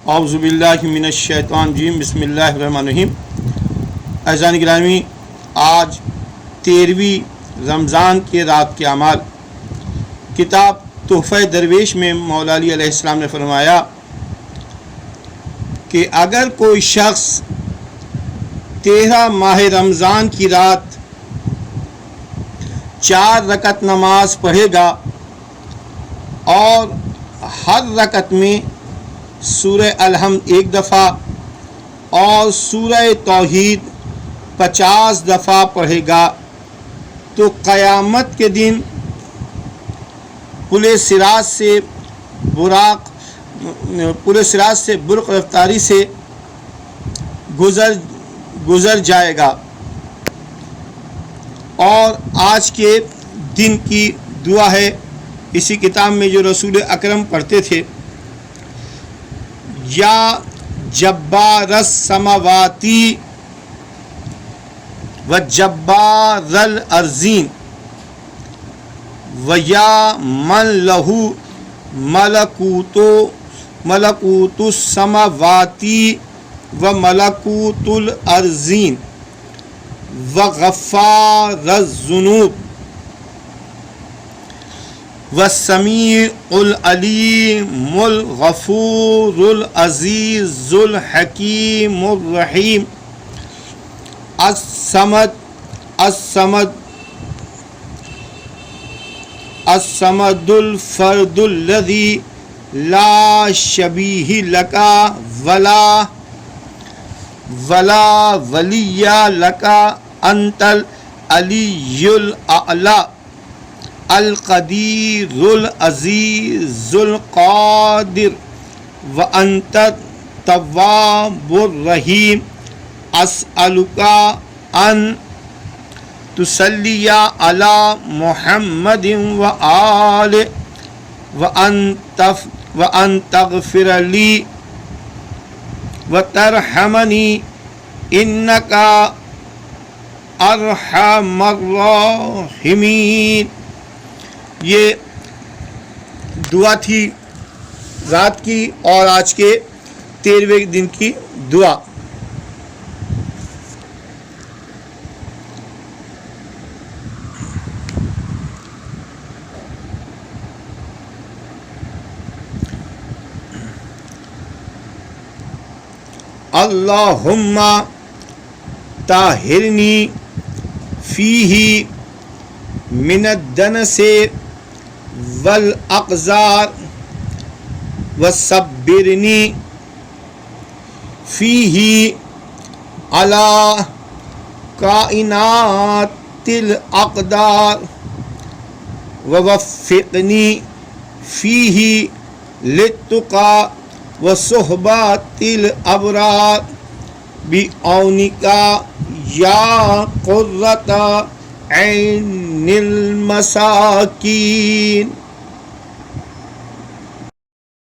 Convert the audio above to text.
اعوذ باللہ من الشیطان الرجیم بسم اللہ الرحمن الرحیم۔ عزیزان گرامی، آج 13ویں رمضان کی رات کے اعمال کتاب تحفہ درویش میں مولا علی علیہ السلام نے فرمایا کہ اگر کوئی شخص 13 ماہ رمضان کی رات 4 رکعت نماز پڑھے گا اور ہر رکعت میں سورہ الحمد 1 دفعہ اور سورہ توحید 50 دفعہ پڑھے گا تو قیامت کے دن پل صراط سے برق رفتاری سے گزر جائے گا۔ اور آج کے دن کی دعا ہے، اسی کتاب میں جو رسول اکرم پڑھتے تھے، یا جبار السماواتی و جبار الارضین و یا من لہو ملکوت السماواتی و ملکوت الارضین و غفار الذنوب والسمیع العلیم الغفور العزیز الحکیم الرحیم الصمد الفرد الذی لا شبیہ لک ولا ولی لک انت العلی الاعلی القدیر العزیز القادر وانت التواب الرحیم اسألک ان تصلی علی محمد وآل وان تغفر لی وترحمنی انک ارحم الراحمین۔ یہ دعا تھی رات کی اور آج کے 13ویں دن کی دعا۔ اللہم طہرنی فیہ من الدنس والاقذار وصبرنی فیہ علی کائنات الاقدار ووفقنی فیہ للتقی وصحبات الابرار بعونک یا قرۃ عین المساکین۔